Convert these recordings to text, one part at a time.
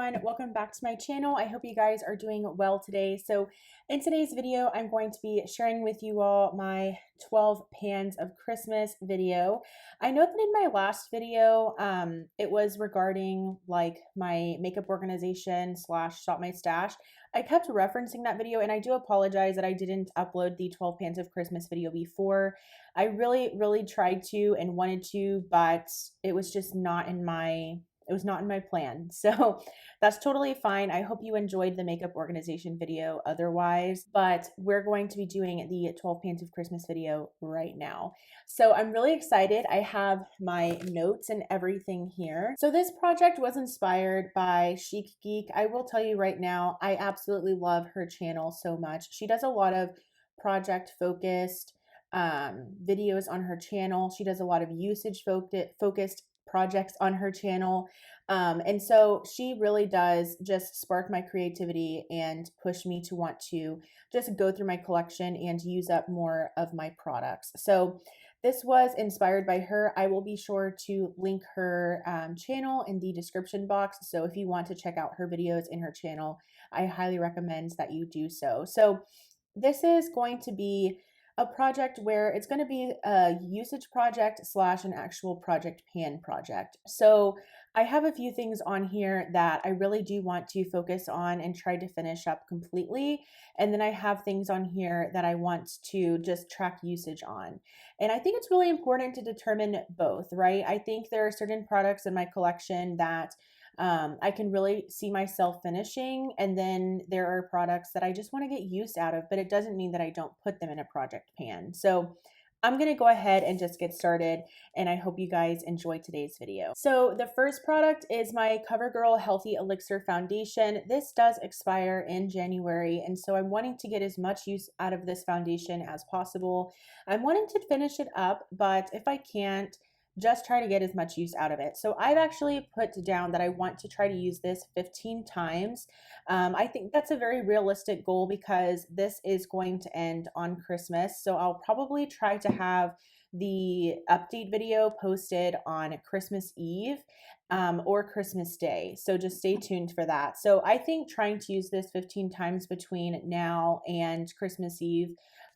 everyone, welcome back to my channel. I hope you guys are doing well today. So in today's video, I'm going to be sharing with you all my 12 pans of Christmas video. I know that in my last video, it was regarding like my makeup organization slash shop my stash. I kept referencing that video and I do apologize that I didn't upload the 12 pans of Christmas video before. I really tried to and wanted to, but it was just not in my plan. So that's totally fine. I hope you enjoyed the makeup organization video otherwise, but we're going to be doing the 12 pans of Christmas video right now. So I'm really excited. I have my notes and everything here. So this project was inspired by Chic Geek. I will tell you right now, I absolutely love her channel so much. She does a lot of project focused videos on her channel. She does a lot of usage focused projects on her channel. And so she really does just spark my creativity and push me to want to just go through my collection and use up more of my products. So this was inspired by her. I will be sure to link her channel in the description box. So if you want to check out her videos in her channel, I highly recommend that you do so. So this is going to be a project where it's going to be a usage project slash an actual project pan project. So I have a few things on here that I really do want to focus on and try to finish up completely. And then I have things on here that I want to just track usage on. And I think it's really important to determine both, right? I think there are certain products in my collection that I can really see myself finishing, and then there are products that I just want to get use out of, but it doesn't mean that I don't put them in a project pan. So I'm going to go ahead and just get started, and I hope you guys enjoy today's video. So the first product is my CoverGirl Healthy Elixir Foundation. This does expire in January, and so I'm wanting to get as much use out of this foundation as possible. I'm wanting to finish it up, but if I can't, just try to get as much use out of it. So I've actually put down that I want to try to use this 15 times. I think that's a very realistic goal because this is going to end on Christmas. So I'll probably try to have the update video posted on Christmas Eve or Christmas Day. So just stay tuned for that. So I think trying to use this 15 times between now and Christmas Eve,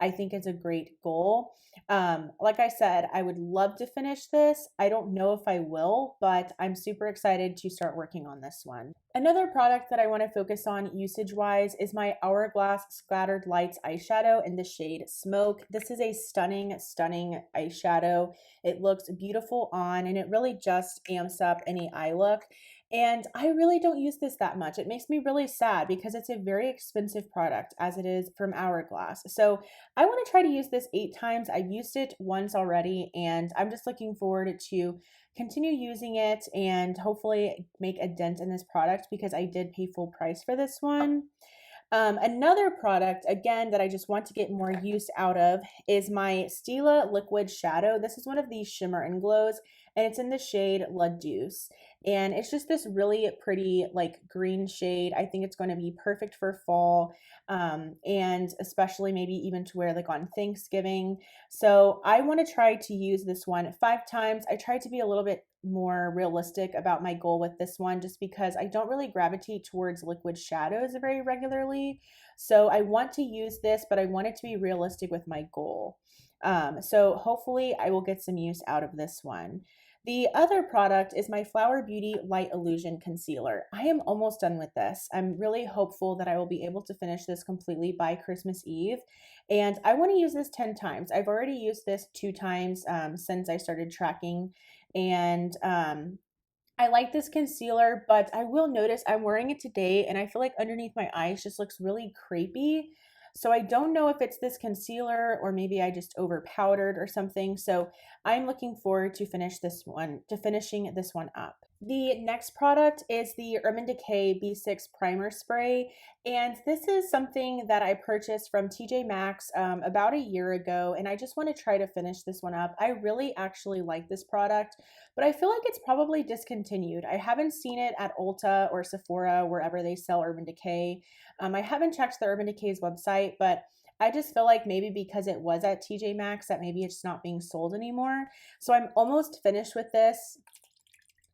I think is a great goal. Like I said, I would love to finish this. I don't know if I will, but I'm super excited to start working on this one. Another product that I want to focus on usage-wise is my Hourglass Scattered Lights eyeshadow in the shade Smoke. This is a stunning eyeshadow. It looks beautiful on, and it really just amps up any eye look. And I really don't use this that much. It makes me really sad because it's a very expensive product as it is from Hourglass. So I want to try to use this 8 times. I've used it once already, and I'm just looking forward to continue using it and hopefully make a dent in this product because I did pay full price for this one. Another product, again, that I just want to get more use out of is my Stila Liquid Shadow. This is one of these shimmer and glows, and it's in the shade La Deuce. And it's just this really pretty like green shade. I think it's going to be perfect for fall, and especially maybe even to wear like on Thanksgiving. So I want to try to use this one 5 times. I tried to be a little bit more realistic about my goal with this one just because I don't really gravitate towards liquid shadows very regularly. So I want to use this, but I want it to be realistic with my goal. So hopefully I will get some use out of this one. The other product is my Flower Beauty Light Illusion Concealer. I am almost done with this. I'm really hopeful that I will be able to finish this completely by Christmas Eve. And I want to use this 10 times. I've already used this 2 times since I started tracking. And I like this concealer, but I will notice I'm wearing it today and I feel like underneath my eyes just looks really crepey. So I don't know if it's this concealer or maybe I just over powdered or something. So I'm looking forward to finishing this one up. The next product is the Urban Decay B6 Primer Spray, and this is something that I purchased from TJ Maxx about a year ago, and I just want to try to finish this one up. I really actually like this product, but I feel like it's probably discontinued. I haven't seen it at Ulta or Sephora, wherever they sell Urban Decay. I haven't checked the Urban Decay's website, but I just feel like maybe because it was at TJ Maxx that maybe it's not being sold anymore. So I'm almost finished with this.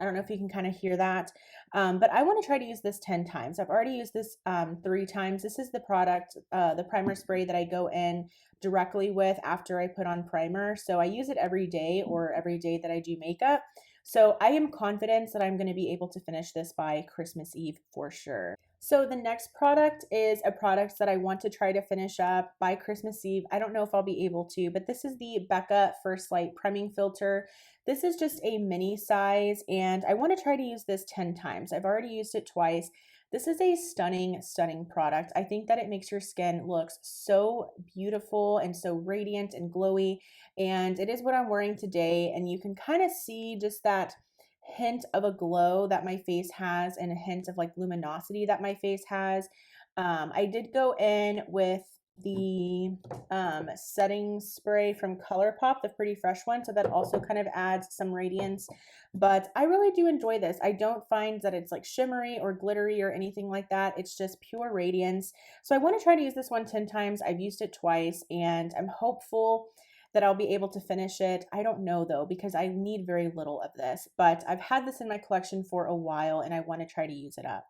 I don't know if you can kind of hear that. But I want to try to use this 10 times. I've already used this 3 times. This is the product, the primer spray that I go in directly with after I put on primer. So I use it every day or every day that I do makeup. So I am confident that I'm going to be able to finish this by Christmas Eve for sure. So the next product is a product that I want to try to finish up by Christmas Eve. I don't know if I'll be able to, but this is the Becca First Light Priming Filter. This is just a mini size, and I want to try to use this 10 times. I've already used it twice. This is a stunning, stunning product. I think that it makes your skin look so beautiful and so radiant and glowy, and it is what I'm wearing today, and you can kind of see just that hint of a glow that my face has and a hint of like luminosity that my face has. I did go in with the setting spray from ColourPop, the Pretty Fresh one, so that also kind of adds some radiance. But I really do enjoy this. I don't find that it's like shimmery or glittery or anything like that. It's just pure radiance. So I want to try to use this one 10 times. I've used it twice, and I'm hopeful that I'll be able to finish it. I don't know though, because I need very little of this, but I've had this in my collection for a while and I want to try to use it up.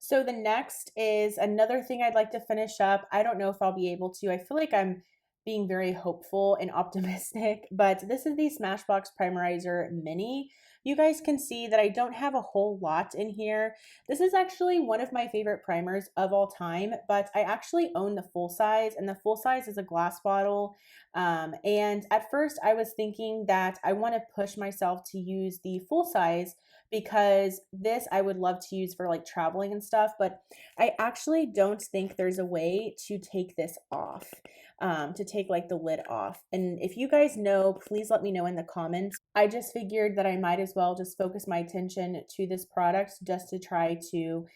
So the next is another thing I'd like to finish up. I don't know if I'll be able to. I feel like I'm being very hopeful and optimistic, but this is the Smashbox Primerizer Mini. You guys can see that I don't have a whole lot in here. This is actually one of my favorite primers of all time, but I actually own the full size, and the full size is a glass bottle. And at first I was thinking that I want to push myself to use the full size because this I would love to use for like traveling and stuff, but I actually don't think there's a way to take this off, to take like the lid off. And if you guys know, please let me know in the comments. I just figured that I might as well just focus my attention to this product just to try to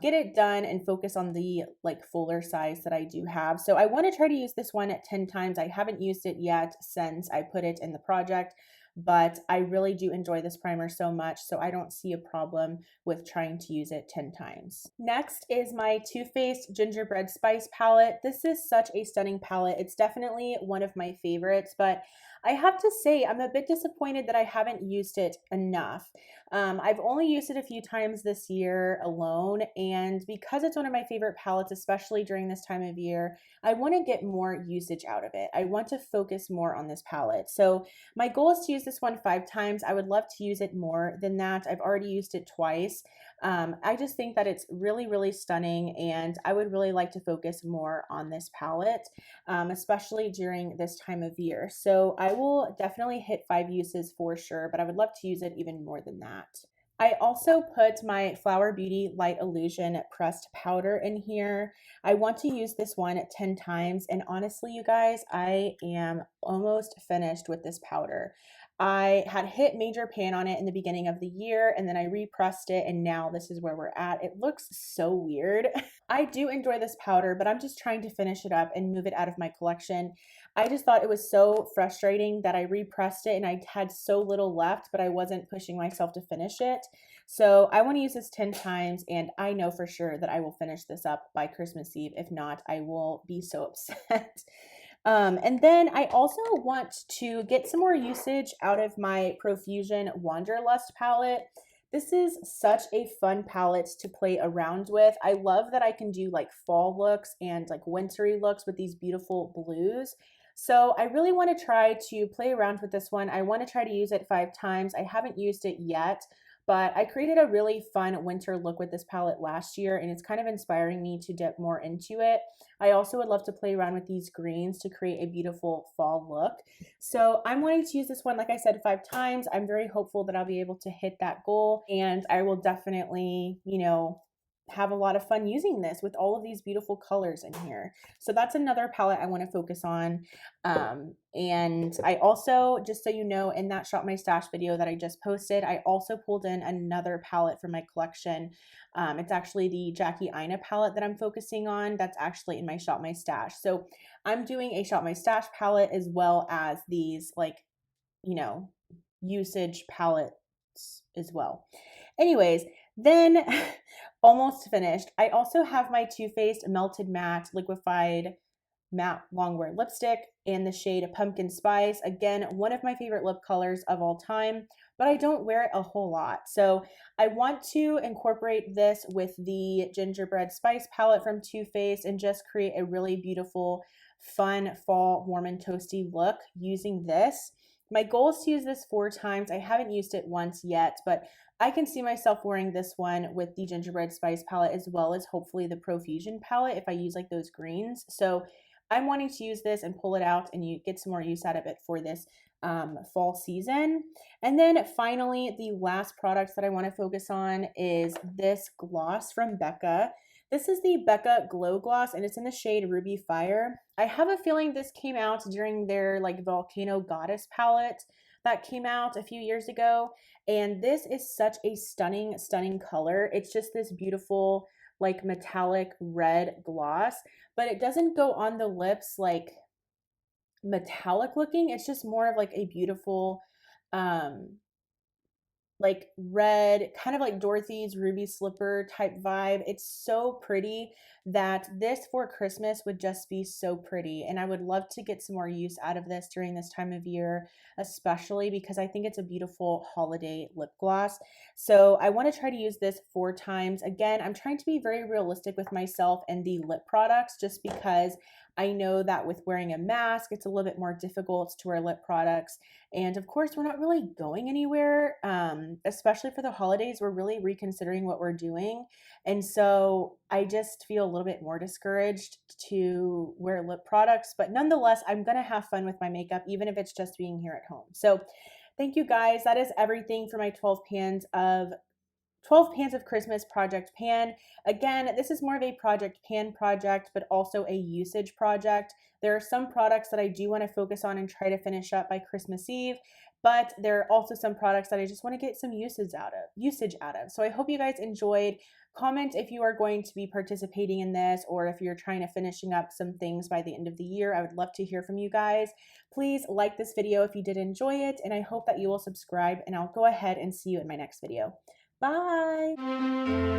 get it done and focus on the like fuller size that I do have. So I want to try to use this one at 10 times. I haven't used it yet since I put it in the project, but I really do enjoy this primer so much, so I don't see a problem with trying to use it 10 times. Next is my Too Faced Gingerbread Spice palette. This is such a stunning palette. It's definitely one of my favorites, but I have to say I'm a bit disappointed that I haven't used it enough. I've only used it a few times this year alone, and because it's one of my favorite palettes, especially during this time of year, I want to get more usage out of it. I want to focus more on this palette. So my goal is to use this one 5 times. I would love to use it more than that. I've already used it twice. I just think that it's really, really stunning, and I would really like to focus more on this palette, especially during this time of year. So I will definitely hit 5 uses for sure, but I would love to use it even more than that. I also put my Flower Beauty Light Illusion pressed powder in here. I want to use this one 10 times, and honestly, you guys, I am almost finished with this powder. I had hit major pan on it in the beginning of the year, and then I repressed it, and now this is where we're at. It looks so weird. I do enjoy this powder, but I'm just trying to finish it up and move it out of my collection. I just thought it was so frustrating that I repressed it and I had so little left, but I wasn't pushing myself to finish it. So I want to use this 10 times, and I know for sure that I will finish this up by Christmas Eve. If not, I will be so upset. And then I also want to get some more usage out of my Profusion Wanderlust palette. This is such a fun palette to play around with. I love that I can do like fall looks and like wintry looks with these beautiful blues. So I really want to try to play around with this one. I want to try to use it 5 times. I haven't used it yet, but I created a really fun winter look with this palette last year, and it's kind of inspiring me to dip more into it. I also would love to play around with these greens to create a beautiful fall look. So I'm wanting to use this one, like I said, 5 times. I'm very hopeful that I'll be able to hit that goal, and I will definitely, have a lot of fun using this with all of these beautiful colors in here. So that's another palette I want to focus on. And I also, just so you know, in that Shop My Stash video that I just posted, I also pulled in another palette from my collection. It's actually the Jackie Aina palette that I'm focusing on. That's actually in my Shop My Stash. So I'm doing a Shop My Stash palette as well as these usage palettes as well. Anyways, then almost finished. I also have my Too Faced Melted Matte Liquefied matte longwear lipstick in the shade Pumpkin Spice. Again, one of my favorite lip colors of all time, but I don't wear it a whole lot. So I want to incorporate this with the Gingerbread Spice palette from Too Faced and just create a really beautiful, fun fall warm and toasty look using this. My goal is to use this 4 times. I haven't used it once yet, but I can see myself wearing this one with the Gingerbread Spice palette as well as hopefully the Profusion palette if I use like those greens. So I'm wanting to use this and pull it out and you get some more use out of it for this fall season. And then finally, the last products that I want to focus on is this gloss from Becca. This is the Becca Glow Gloss and it's in the shade Ruby Fire. I have a feeling this came out during their like Volcano Goddess palette that came out a few years ago. And this is such a stunning, stunning color. It's just this beautiful like metallic red gloss, but it doesn't go on the lips like metallic looking. It's just more of like a beautiful um like red, kind of like Dorothy's ruby slipper type vibe. It's so pretty that this for Christmas would just be so pretty. And I would love to get some more use out of this during this time of year, especially because I think it's a beautiful holiday lip gloss. So I want to try to use this 4 times. Again, I'm trying to be very realistic with myself and the lip products just because I know that with wearing a mask, it's a little bit more difficult to wear lip products. And of course, we're not really going anywhere, especially for the holidays. We're really reconsidering what we're doing. And so I just feel a little bit more discouraged to wear lip products. But nonetheless, I'm going to have fun with my makeup, even if it's just being here at home. So thank you guys. That is everything for my 12 pans of Christmas project pan. Again, this is more of a project pan project, but also a usage project. There are some products that I do want to focus on and try to finish up by Christmas Eve, but there are also some products that I just want to get some usage out of. So I hope you guys enjoyed. Comment if you are going to be participating in this or if you're trying to finishing up some things by the end of the year. I would love to hear from you guys. Please like this video if you did enjoy it, and I hope that you will subscribe, and I'll go ahead and see you in my next video. Bye.